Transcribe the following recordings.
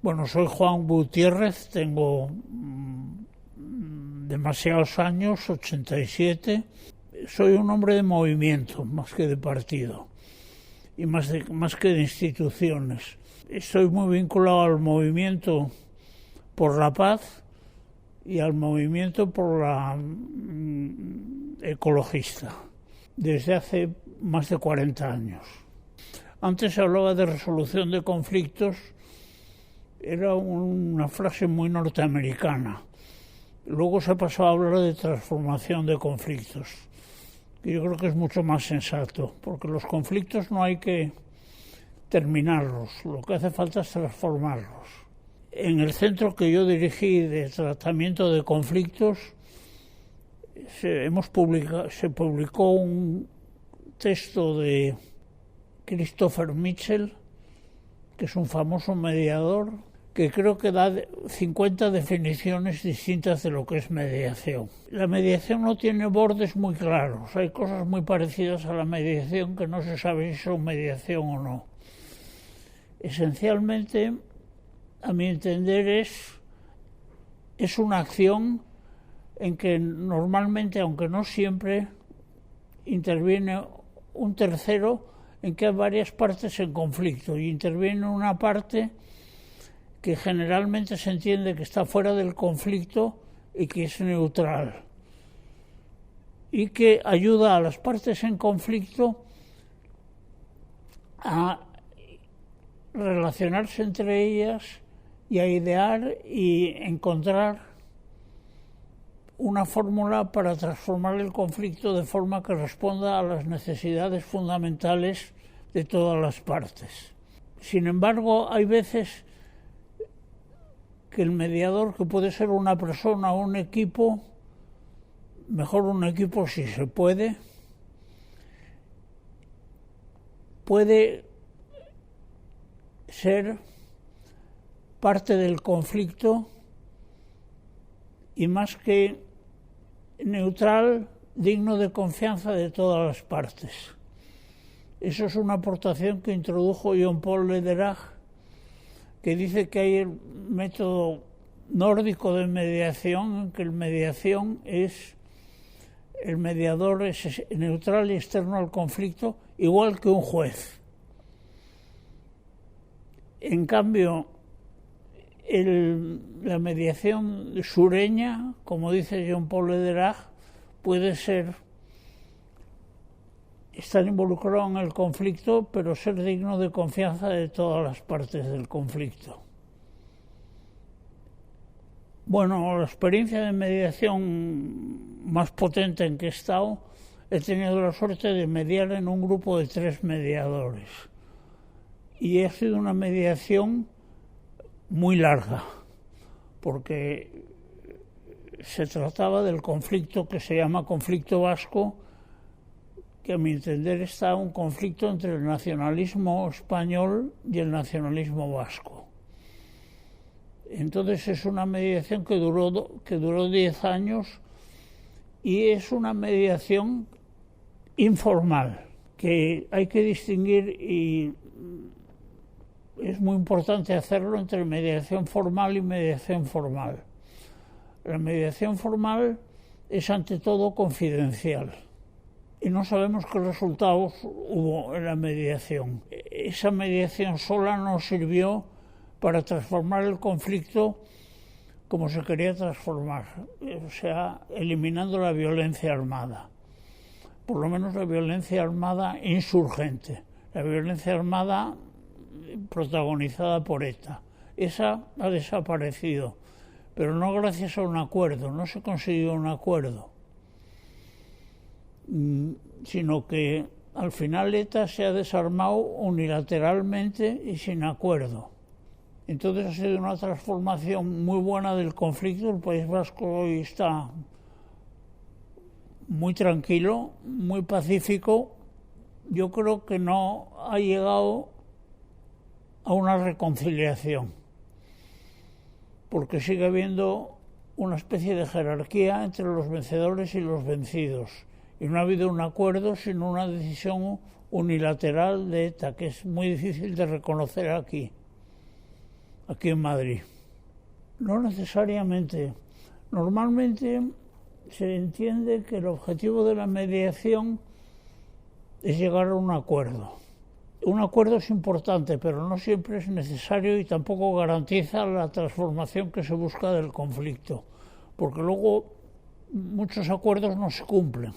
Bueno, soy Juan Gutiérrez, tengo demasiados años, 87. Soy un hombre de movimiento más que de partido y más que de instituciones. Estoy muy vinculado al movimiento por la paz y al movimiento por la ecologista desde hace más de 40 años. Antes se hablaba de resolución de conflictos, era una frase muy norteamericana. Luego se pasó a hablar de transformación de conflictos. Yo creo que es mucho más sensato, porque los conflictos no hay que terminarlos, lo que hace falta es transformarlos. En el centro que yo dirigí de tratamiento de conflictos, se publicó un texto de Christopher Mitchell, que es un famoso mediador, que creo que da 50 definiciones distintas de lo que es mediación. La mediación no tiene bordes muy claros, hay cosas muy parecidas a la mediación que no se sabe si son mediación o no. Esencialmente, a mi entender, es una acción en que normalmente, aunque no siempre, interviene un tercero en que hay varias partes en conflicto y interviene una parte que generalmente se entiende que está fuera del conflicto y que es neutral y que ayuda a las partes en conflicto a relacionarse entre ellas y a idear y encontrar una fórmula para transformar el conflicto de forma que responda a las necesidades fundamentales de todas las partes. Sin embargo, hay veces que el mediador, que puede ser una persona o un equipo, mejor un equipo si se puede ser parte del conflicto y más que neutral, digno de confianza de todas las partes. Eso es una aportación que introdujo Jean-Paul Lederach, que dice que hay el método nórdico de mediación, en que el mediador es neutral y externo al conflicto, igual que un juez. En cambio, la mediación sureña, como dice Jean-Paul Lederach, puede estar involucrado en el conflicto, pero ser digno de confianza de todas las partes del conflicto. Bueno, la experiencia de mediación más potente en que he estado, he tenido la suerte de mediar en un grupo de 3 mediadores. Y ha sido una mediación muy larga, porque se trataba del conflicto que se llama conflicto vasco, que a mi entender está un conflicto entre el nacionalismo español y el nacionalismo vasco. Entonces es una mediación que duró 10 años y es una mediación informal, que hay que distinguir y es muy importante hacerlo entre mediación formal y mediación formal. La mediación formal es ante todo confidencial y no sabemos qué resultados hubo en la mediación. Esa mediación sola no sirvió para transformar el conflicto como se quería transformar, o sea, eliminando la violencia armada, por lo menos la violencia armada insurgente, la violencia armada protagonizada por ETA. Esa ha desaparecido, pero no gracias a un acuerdo, no se consiguió un acuerdo, sino que al final ETA se ha desarmado unilateralmente y sin acuerdo. Entonces ha sido una transformación muy buena del conflicto. El País Vasco hoy está muy tranquilo, muy pacífico. Yo creo que no ha llegado a una reconciliación, porque sigue habiendo una especie de jerarquía entre los vencedores y los vencidos. Y no ha habido un acuerdo, sino una decisión unilateral de ETA, que es muy difícil de reconocer aquí. aquí en Madrid. No necesariamente. Normalmente se entiende que el objetivo de la mediación es llegar a un acuerdo. Un acuerdo es importante, pero no siempre es necesario y tampoco garantiza la transformación que se busca del conflicto, porque luego muchos acuerdos no se cumplen.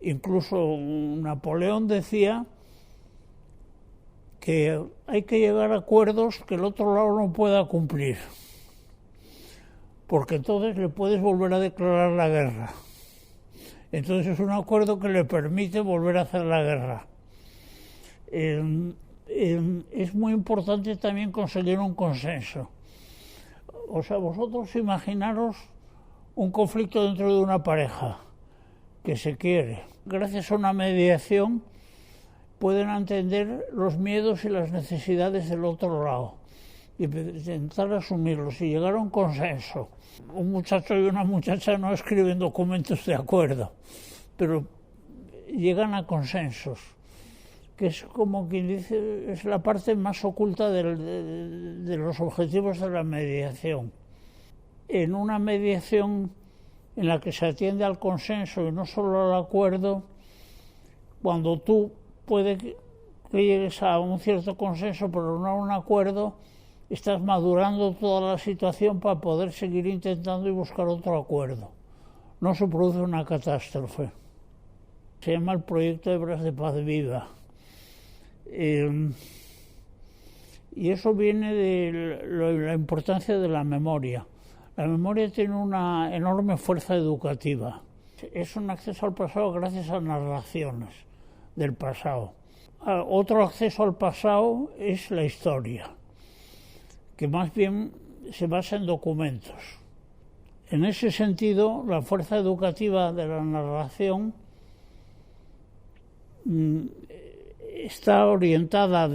Incluso Napoleón decía que hay que llegar a acuerdos que el otro lado no pueda cumplir, porque entonces le puedes volver a declarar la guerra. Entonces es un acuerdo que le permite volver a hacer la guerra. Es muy importante también conseguir un consenso. O sea, vosotros imaginaros un conflicto dentro de una pareja que se quiere. Gracias a una mediación pueden entender los miedos y las necesidades del otro lado y intentar asumirlos y llegar a un consenso. Un muchacho y una muchacha no escriben documentos de acuerdo, pero llegan a consensos, que es como quien dice, es la parte más oculta de los objetivos de la mediación. En una mediación en la que se atiende al consenso y no solo al acuerdo, cuando tú puede que llegues a un cierto consenso pero no a un acuerdo, estás madurando toda la situación para poder seguir intentando y buscar otro acuerdo. No se produce una catástrofe. Se llama el proyecto Hebras de Paz Viva. Y eso viene de la importancia de la memoria. La memoria tiene una enorme fuerza educativa. Es un acceso al pasado gracias a narraciones del pasado. Otro acceso al pasado es la historia, que más bien se basa en documentos. En ese sentido, la fuerza educativa de la narración está orientada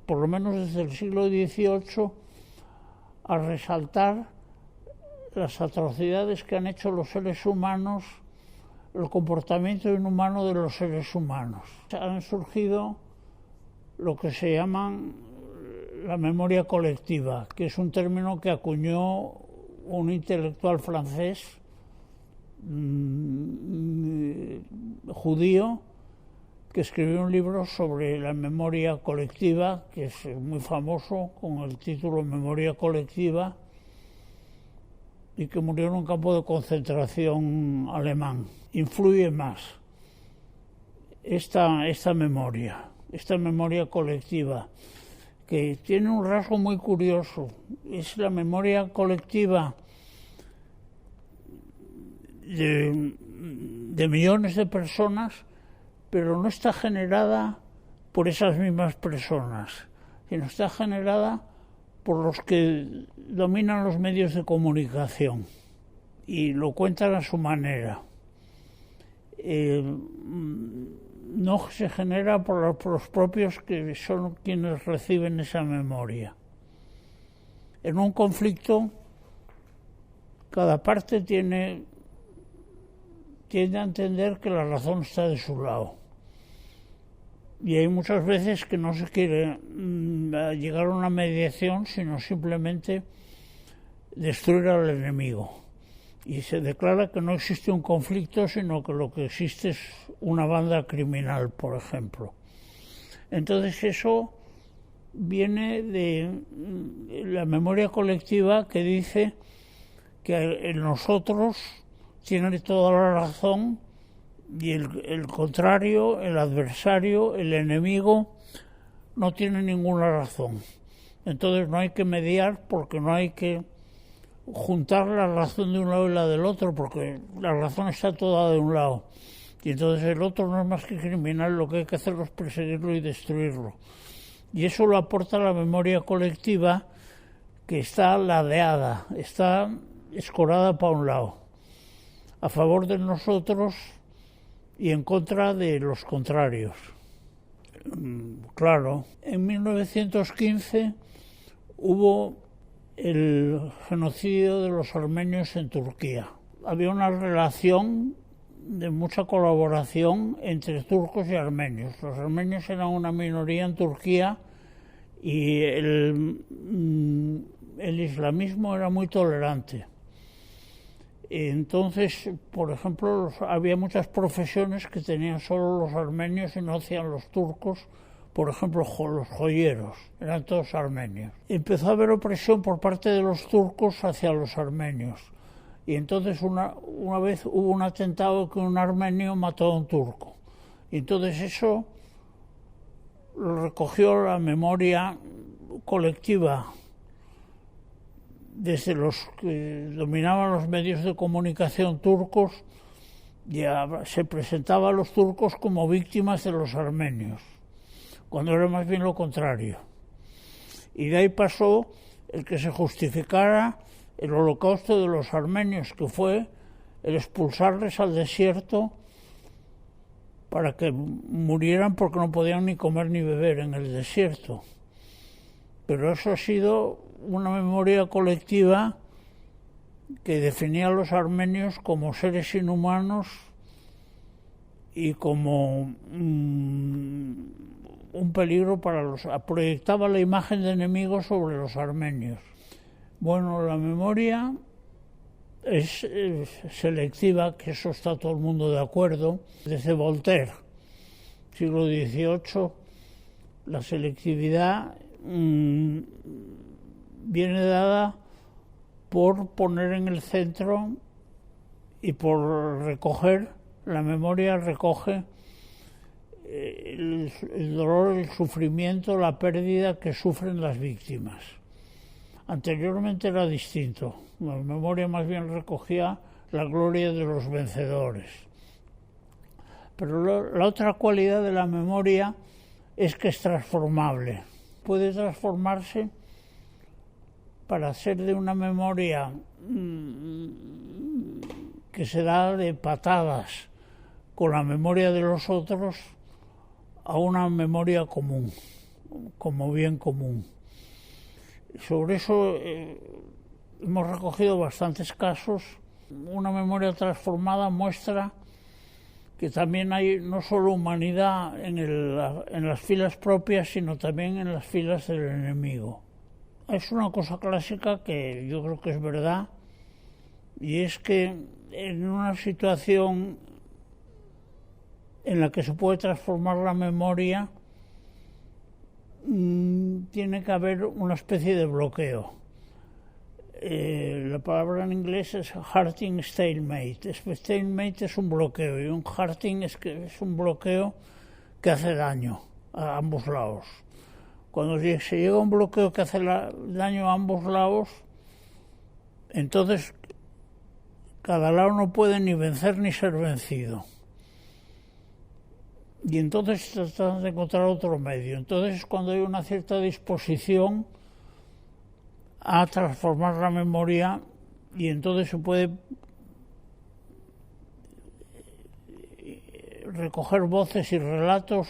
por lo menos desde el siglo XVIII, a resaltar las atrocidades que han hecho los seres humanos, el comportamiento inhumano de los seres humanos. Han surgido lo que se llaman la memoria colectiva, que es un término que acuñó un intelectual francés judío, que escribió un libro sobre la memoria colectiva, que es muy famoso, con el título Memoria colectiva, y que murió en un campo de concentración alemán. Influye más esta memoria colectiva, que tiene un rasgo muy curioso. Es la memoria colectiva de millones de personas, pero no está generada por esas mismas personas, sino está generada por los que dominan los medios de comunicación y lo cuentan a su manera. No se genera por los propios que son quienes reciben esa memoria. En un conflicto, cada parte tiende a entender que la razón está de su lado. Y hay muchas veces que no se quiere llegar a una mediación, sino simplemente destruir al enemigo. Y se declara que no existe un conflicto, sino que lo que existe es una banda criminal, por ejemplo. Entonces eso viene de la memoria colectiva, que dice que en nosotros tiene toda la razón y el contrario, el adversario, el enemigo, no tiene ninguna razón. Entonces no hay que mediar, porque no hay que juntar la razón de un lado y la del otro, porque la razón está toda de un lado. Y entonces el otro no es más que criminal, lo que hay que hacer es perseguirlo y destruirlo. Y eso lo aporta la memoria colectiva, que está ladeada, está escorada para un lado, a favor de nosotros y en contra de los contrarios. Claro, en 1915 hubo el genocidio de los armenios en Turquía. Había una relación de mucha colaboración entre turcos y armenios. Los armenios eran una minoría en Turquía y el islamismo era muy tolerante. Entonces, por ejemplo, había muchas profesiones que tenían solo los armenios y no hacían los turcos. Por ejemplo, los joyeros, eran todos armenios. Empezó a haber opresión por parte de los turcos hacia los armenios. Y entonces una vez hubo un atentado que un armenio mató a un turco. Y entonces eso lo recogió la memoria colectiva desde los que dominaban los medios de comunicación turcos. Ya se presentaba a los turcos como víctimas de los armenios, cuando era más bien lo contrario. Y de ahí pasó el que se justificara el holocausto de los armenios, que fue el expulsarles al desierto para que murieran porque no podían ni comer ni beber en el desierto. Pero eso ha sido una memoria colectiva que definía a los armenios como seres inhumanos y como un peligro para proyectaba la imagen de enemigos sobre los armenios. Bueno, la memoria es selectiva, que eso está todo el mundo de acuerdo. Desde Voltaire, siglo XVIII, la selectividad viene dada por poner en el centro y por recoger, la memoria recoge el dolor, el sufrimiento, la pérdida que sufren las víctimas. Anteriormente era distinto. La memoria más bien recogía la gloria de los vencedores. Pero la otra cualidad de la memoria es que es transformable. Puede transformarse para ser de una memoria que se da de patadas con la memoria de los otros a una memoria común, como bien común. Sobre eso hemos recogido bastantes casos. Una memoria transformada muestra que también hay no solo humanidad en las filas propias, sino también en las filas del enemigo. Es una cosa clásica que yo creo que es verdad, y es que en una situación en la que se puede transformar la memoria, tiene que haber una especie de bloqueo. La palabra en inglés es hearting stalemate. Stalemate es un bloqueo, y un hearting es un bloqueo que hace daño a ambos lados. Cuando se llega a un bloqueo que hace daño a ambos lados, entonces cada lado no puede ni vencer ni ser vencido. Y entonces tratan de encontrar otro medio. Entonces, cuando hay una cierta disposición a transformar la memoria, y entonces se puede recoger voces y relatos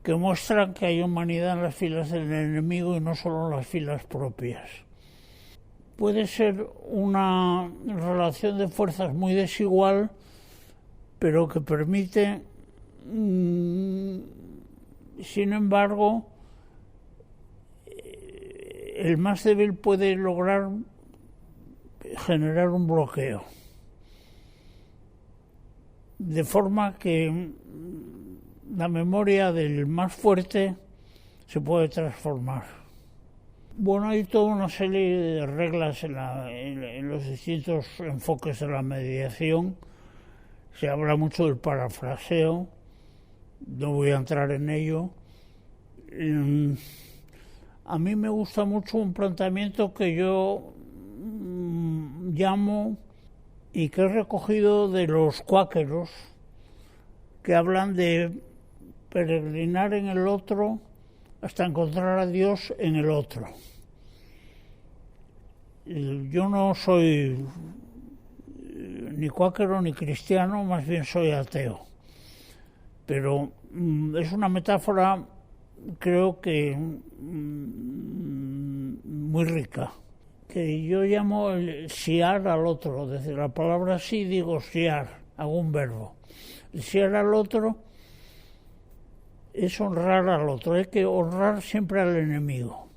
que muestran que hay humanidad en las filas del enemigo y no solo en las filas propias. Puede ser una relación de fuerzas muy desigual, pero que permite, sin embargo, el más débil puede lograr generar un bloqueo, de forma que la memoria del más fuerte se puede transformar. Bueno, hay toda una serie de reglas en los distintos enfoques de la mediación. Se habla mucho del parafraseo, no voy a entrar en ello. A mí me gusta mucho un planteamiento que yo llamo y que he recogido de los cuáqueros, que hablan de peregrinar en el otro hasta encontrar a Dios en el otro. Yo no soy ni cuáquero ni cristiano, más bien soy ateo. Pero es una metáfora, creo que muy rica, que yo llamo el siar al otro. Desde la palabra sí digo siar, hago un verbo. El siar al otro es honrar al otro, hay que honrar siempre al enemigo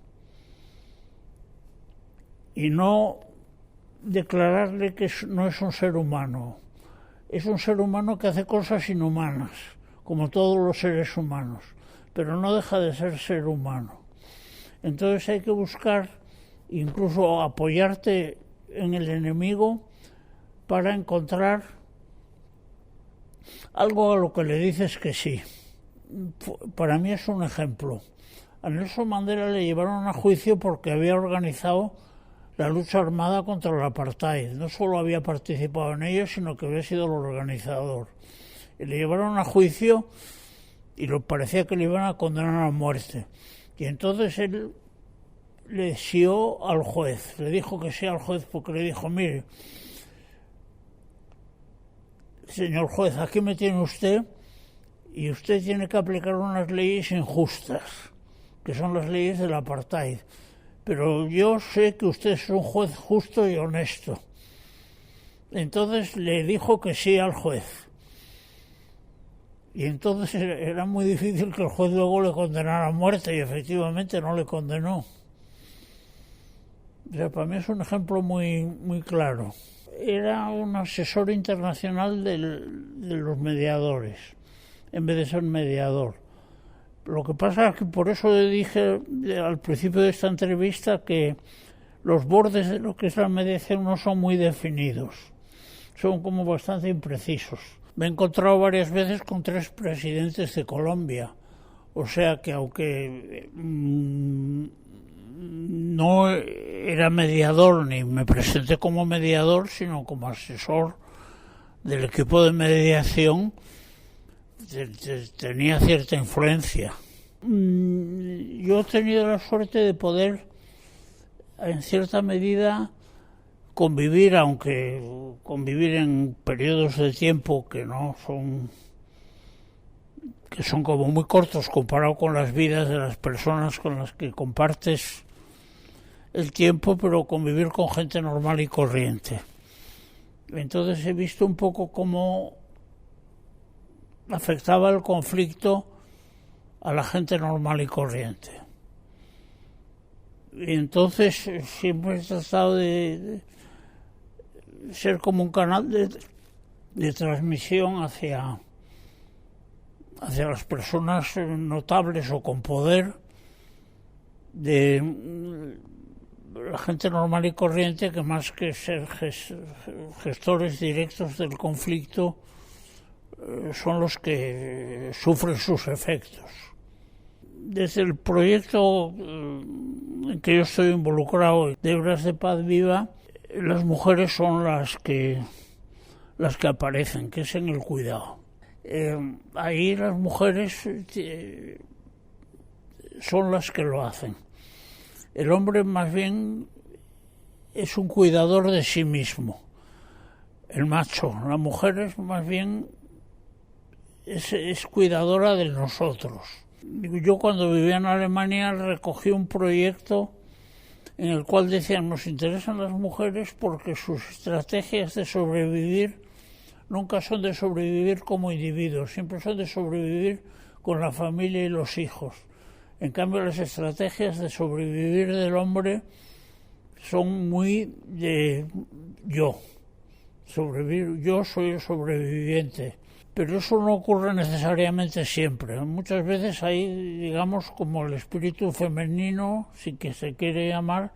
y no declararle que no es un ser humano. Es un ser humano que hace cosas inhumanas, como todos los seres humanos, pero no deja de ser humano. Entonces hay que buscar, incluso apoyarte en el enemigo para encontrar algo a lo que le dices que sí. Para mí es un ejemplo. A Nelson Mandela le llevaron a juicio porque había organizado la lucha armada contra el apartheid. No solo había participado en ello, sino que había sido el organizador. Y le llevaron a juicio y parecía que le iban a condenar a muerte. Y entonces él le sió al juez, le dijo que sí al juez porque le dijo, mire, señor juez, aquí me tiene usted y usted tiene que aplicar unas leyes injustas, que son las leyes del apartheid. Pero yo sé que usted es un juez justo y honesto. Entonces le dijo que sí al juez. Y entonces era muy difícil que el juez luego le condenara a muerte y efectivamente no le condenó. O sea, para mí es un ejemplo muy, muy claro. Era un asesor internacional de los mediadores, en vez de ser mediador. Lo que pasa es que por eso le dije al principio de esta entrevista que los bordes de lo que es la mediación no son muy definidos, son como bastante imprecisos. Me he encontrado varias veces con 3 presidentes de Colombia, o sea que aunque no era mediador ni me presenté como mediador, sino como asesor del equipo de mediación, tenía cierta influencia. Yo he tenido la suerte de poder, en cierta medida, convivir, aunque convivir en periodos de tiempo que son como muy cortos comparado con las vidas de las personas con las que compartes el tiempo, pero convivir con gente normal y corriente. Entonces he visto un poco cómo afectaba el conflicto a la gente normal y corriente. Y entonces siempre he tratado de ser como un canal de transmisión hacia las personas notables o con poder, de la gente normal y corriente, que más que ser gestores directos del conflicto, son los que sufren sus efectos. Desde el proyecto en que yo estoy involucrado, de Hebras de Paz Viva, las mujeres son las que aparecen, que es en el cuidado. Ahí las mujeres son las que lo hacen. El hombre más bien es un cuidador de sí mismo, el macho. La mujer es más bien es cuidadora de nosotros. Yo cuando vivía en Alemania recogí un proyecto en el cual decían, nos interesan las mujeres porque sus estrategias de sobrevivir nunca son de sobrevivir como individuos, siempre son de sobrevivir con la familia y los hijos. En cambio, las estrategias de sobrevivir del hombre son muy de yo. Yo soy el sobreviviente. Pero eso no ocurre necesariamente siempre. Muchas veces hay, digamos, como el espíritu femenino, si que se quiere llamar,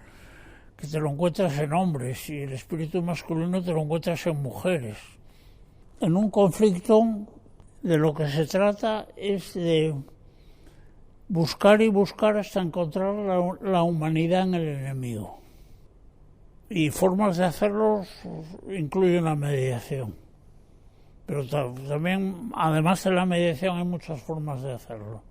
que te lo encuentras en hombres, y el espíritu masculino te lo encuentras en mujeres. En un conflicto, de lo que se trata es de buscar y buscar hasta encontrar la humanidad en el enemigo. Y formas de hacerlo incluyen la mediación. Pero también, además de la mediación, hay muchas formas de hacerlo.